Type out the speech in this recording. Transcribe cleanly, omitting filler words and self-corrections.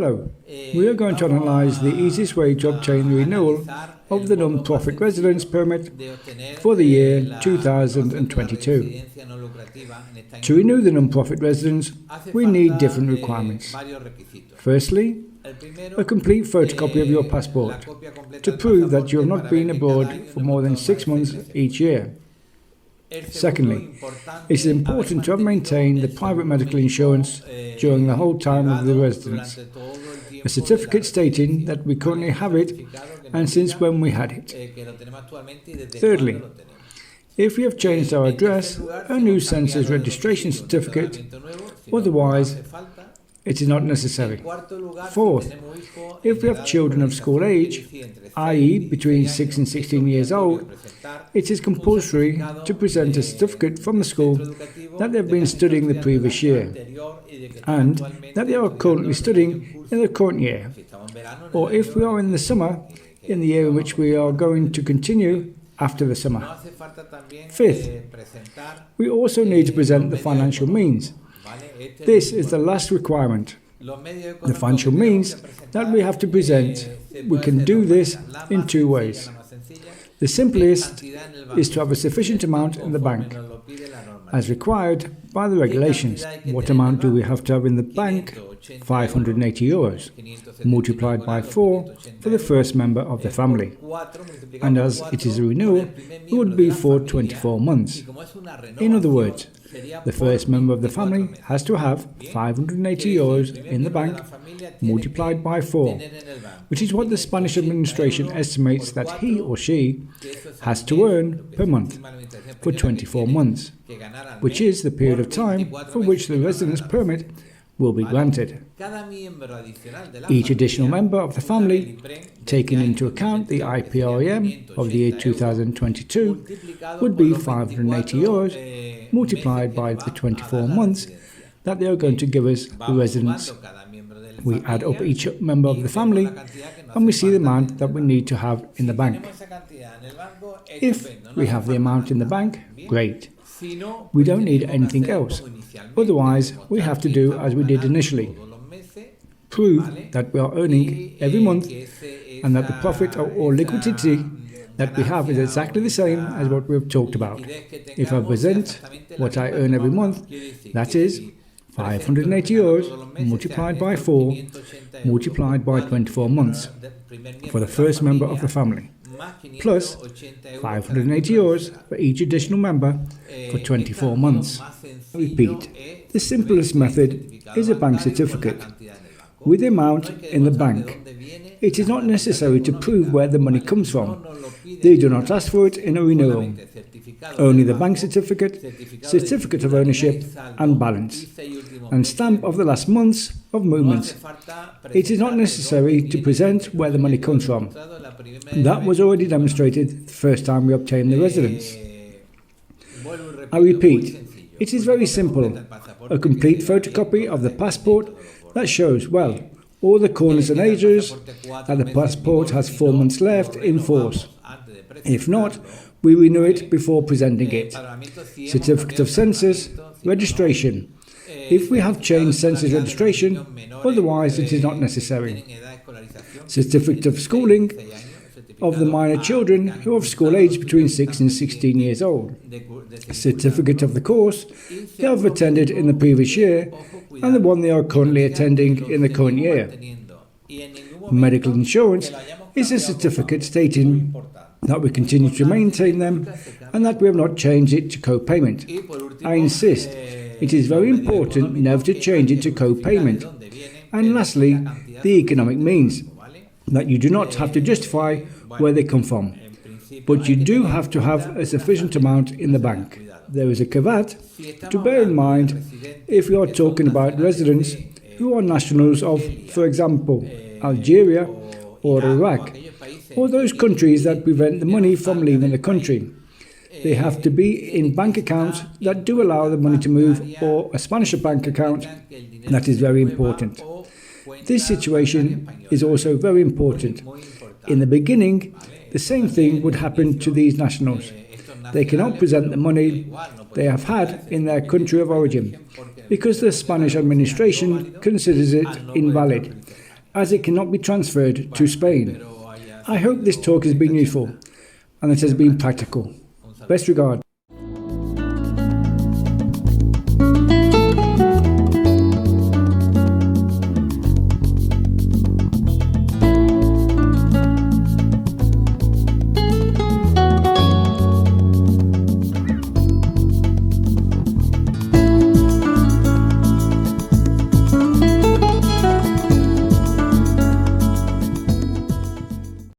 Hello, we are going to analyse the easiest way to obtain the renewal of the non-profit residence permit for the year 2022. To renew the non-profit residence, we need different requirements. Firstly, a complete photocopy of your passport to prove that you have not been abroad for more than 6 months each year. Secondly, it is important to have maintained the private medical insurance during the whole time of the residence, a certificate stating that we currently have it and since when we had it. Thirdly, if we have changed our address, a new census registration certificate, otherwise it is not necessary. Fourth, if we have children of school age, i.e. between 6 and 16 years old, it is compulsory to present a certificate from the school that they have been studying the previous year and that they are currently studying in the current year, or if we are in the summer, in the year in which we are going to continue after the summer. Fifth, we also need to present the financial means. This is the last requirement. The financial means that we have to present. We can do this in two ways. The simplest is to have a sufficient amount in the bank, as required by the regulations. What amount do we have to have in the bank? €580, multiplied by 4 for the first member of the family. And as it is a renewal, it would be for 24 months. In other words, the first member of the family has to have €580 in the bank, multiplied by 4, which is what the Spanish administration estimates that he or she has to earn per month for 24 months, which is the period of time for which the residence permit will be granted. Each additional member of the family, taking into account the IPREM of the year 2022, would be €580 multiplied by the 24 months that they are going to give us the residence. We add up each member of the family and we see the amount that we need to have in the bank. If we have the amount in the bank, great. We don't need anything else. Otherwise, we have to do as we did initially. Prove that we are earning every month and that the profit or liquidity that we have is exactly the same as what we have talked about. If I present what I earn every month, that is €580 multiplied by 4 multiplied by 24 months for the first member of the family, plus €580 for each additional member for 24 months. Repeat, the simplest method is a bank certificate with the amount in the bank. It is not necessary to prove where the money comes from. They do not ask for it in a renewal. Only the bank certificate, certificate of ownership and balance, and stamp of the last months of movement. It is not necessary to present where the money comes from. That was already demonstrated the first time we obtained the residence. I repeat, it is very simple. A complete photocopy of the passport that shows, well, all the corners and edges that the passport has 4 months left in force. If not, we renew it before presenting it. Certificate of census, registration. If we have changed census registration, otherwise it is not necessary. Certificate of schooling of the minor children who have school age between 6 and 16 years old. Certificate of the course they have attended in the previous year and the one they are currently attending in the current year. Medical insurance is a certificate stating that we continue to maintain them and that we have not changed it to co-payment. I insist, it is very important never to change it to co-payment. And lastly, the economic means, that you do not have to justify where they come from, but you do have to have a sufficient amount in the bank. There is a caveat to bear in mind if we are talking about residents who are nationals of, for example, Algeria or Iraq, or those countries that prevent the money from leaving the country. They have to be in bank accounts that do allow the money to move, or a Spanish bank account. That is very important. This situation is also very important. In the beginning, the same thing would happen to these nationals. They cannot present the money they have had in their country of origin because the Spanish administration considers it invalid as it cannot be transferred to Spain. I hope this talk has been useful and it has been practical. Best regards.